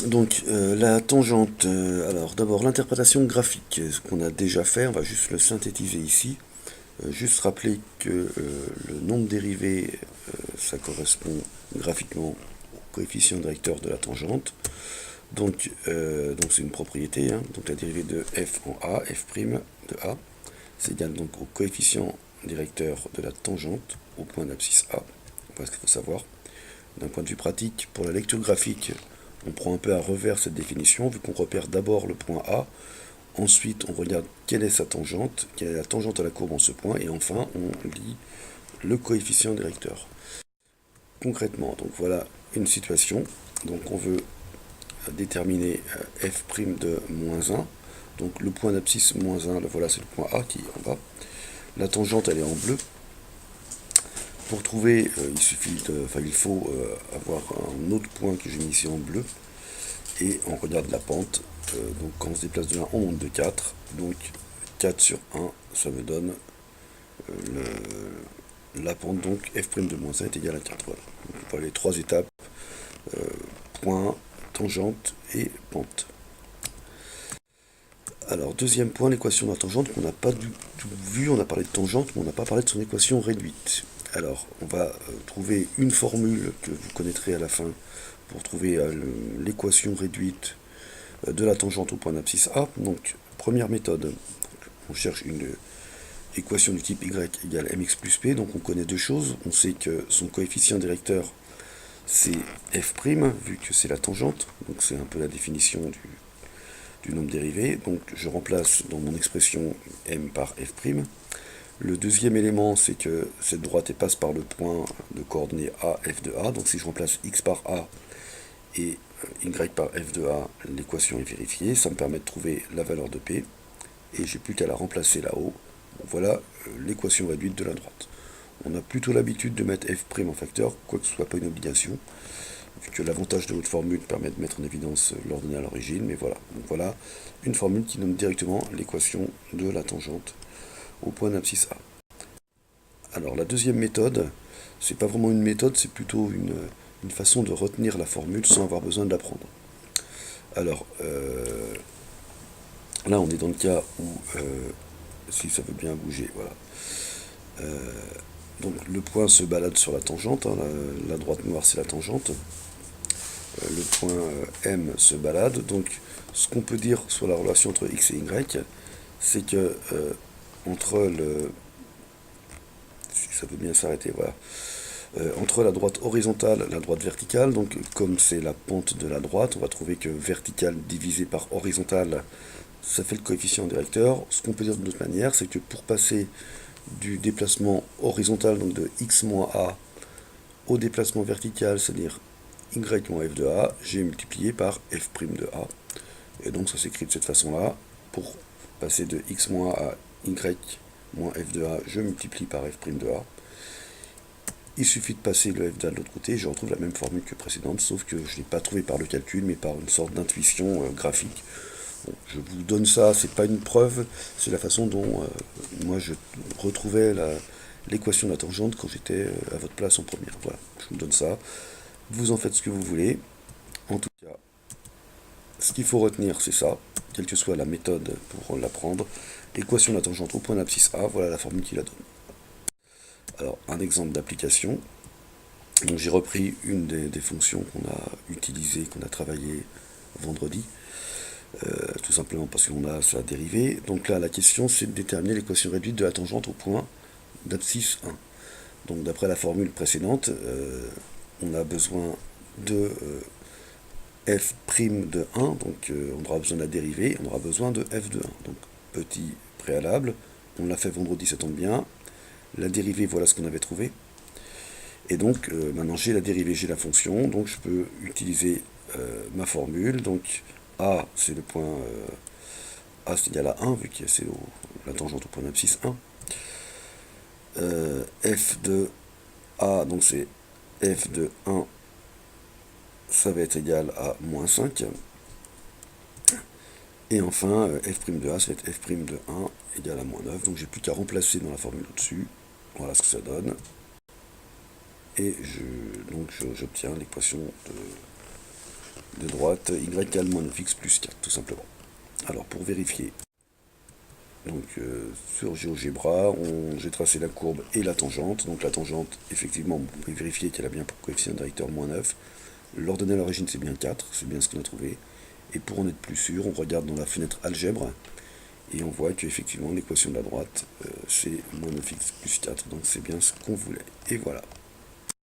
Donc la tangente, alors d'abord l'interprétation graphique, ce qu'on a déjà fait, on va juste le synthétiser ici. Juste rappeler que le nombre dérivé, ça correspond graphiquement au coefficient directeur de la tangente. Donc c'est une propriété, hein. Donc la dérivée de f en a, f' de a, c'est égal donc au coefficient directeur de la tangente au point d'abscisse a. Voilà ce qu'il faut savoir. D'un point de vue pratique, pour la lecture graphique, on prend un peu à revers cette définition, vu qu'on repère d'abord le point A, ensuite on regarde quelle est sa tangente, quelle est la tangente à la courbe en ce point, et enfin on lit le coefficient directeur. Concrètement, donc voilà une situation. Donc on veut déterminer f' de moins 1. Donc le point d'abscisse moins 1, voilà, c'est le point A qui est en bas. La tangente, elle est en bleu. Pour trouver, il faut avoir un autre point que j'ai mis ici en bleu. Et on regarde la pente. Donc quand on se déplace de 1, on monte de 4. Donc 4 sur 1, ça me donne la pente. Donc f' de moins 1 est égal à 4. Voilà. Donc, voilà les trois étapes. Euh, point, tangente et pente. Alors, deuxième point, l'équation de la tangente qu'on n'a pas du tout vu. On a parlé de tangente, mais on n'a pas parlé de son équation réduite. Alors, on va trouver une formule que vous connaîtrez à la fin pour trouver l'équation réduite de la tangente au point d'abscisse A. Donc, première méthode, on cherche une équation du type y égale mx plus p. Donc, on connaît deux choses. On sait que son coefficient directeur, c'est f', vu que c'est la tangente. Donc, c'est un peu la définition du nombre dérivé. Donc je remplace dans mon expression m par f'. Le deuxième élément, c'est que cette droite passe par le point de coordonnées a, f de a. Donc si je remplace x par a et y par f de a, l'équation est vérifiée. Ça me permet de trouver la valeur de p. Et j'ai plus qu'à la remplacer là-haut. Bon, voilà l'équation réduite de la droite. On a plutôt l'habitude de mettre f' en facteur, quoique ce ne soit pas une obligation, vu que l'avantage de votre formule permet de mettre en évidence l'ordonnée à l'origine, mais voilà. Donc voilà une formule qui donne directement l'équation de la tangente au point d'abscisse A. Alors la deuxième méthode, c'est pas vraiment une méthode, c'est plutôt une façon de retenir la formule sans avoir besoin de l'apprendre. Alors là on est dans le cas où si ça veut bien bouger, voilà. Donc le point se balade sur la tangente, hein, la droite noire c'est la tangente. Le point M se balade. Donc ce qu'on peut dire sur la relation entre X et Y, c'est que entre le... Si ça veut bien s'arrêter, voilà. Entre la droite horizontale et la droite verticale, donc comme c'est la pente de la droite, on va trouver que verticale divisé par horizontale, ça fait le coefficient directeur. Ce qu'on peut dire d'une autre manière, c'est que pour passer du déplacement horizontal, donc de x moins a, au déplacement vertical, c'est-à-dire y moins f de a, j'ai multiplié par f' de a. Et donc ça s'écrit de cette façon-là. Pour passer de x moins a à y moins f de a, je multiplie par f' de a. Il suffit de passer le f de a de l'autre côté, et je retrouve la même formule que précédente, sauf que je ne l'ai pas trouvé par le calcul, mais par une sorte d'intuition graphique. Bon, je vous donne ça, c'est pas une preuve, c'est la façon dont moi je retrouvais l'équation de la tangente quand j'étais à votre place en première. Voilà, je vous donne ça. Vous en faites ce que vous voulez. En tout cas, ce qu'il faut retenir, c'est ça, quelle que soit la méthode pour l'apprendre. Équation de la tangente au point d'abscisse A, voilà la formule qui la donne. Alors, un exemple d'application. Donc, j'ai repris une des fonctions qu'on a utilisées, qu'on a travaillées vendredi, tout simplement parce qu'on a sa dérivée. Donc là, la question, c'est de déterminer l'équation réduite de la tangente au point d'abscisse 1. Donc, d'après la formule précédente, on a besoin de f' de 1, donc on aura besoin de la dérivée, on aura besoin de f de 1. Donc petit préalable, on l'a fait vendredi, ça tombe bien. La dérivée, voilà ce qu'on avait trouvé. Et donc maintenant j'ai la dérivée, j'ai la fonction, donc je peux utiliser ma formule. Donc a, c'est le point a, c'est égal à 1, vu que c'est la tangente au point d'abscisse 1. F de a, donc c'est f de 1, ça va être égal à moins 5. Et enfin, f' de a, ça va être f' de 1 égale à moins 9. Donc j'ai plus qu'à remplacer dans la formule au-dessus. Voilà ce que ça donne. Et j'obtiens l'équation de droite, y égale moins 9x plus 4, tout simplement. Alors pour vérifier, donc sur GeoGebra, j'ai tracé la courbe et la tangente. Donc la tangente, effectivement, vous pouvez vérifier qu'elle a bien pour coefficient directeur moins 9. L'ordonnée à l'origine, c'est bien 4, c'est bien ce qu'on a trouvé. Et pour en être plus sûr, on regarde dans la fenêtre algèbre, et on voit qu'effectivement l'équation de la droite, c'est moins 9x plus 4, donc c'est bien ce qu'on voulait. Et voilà.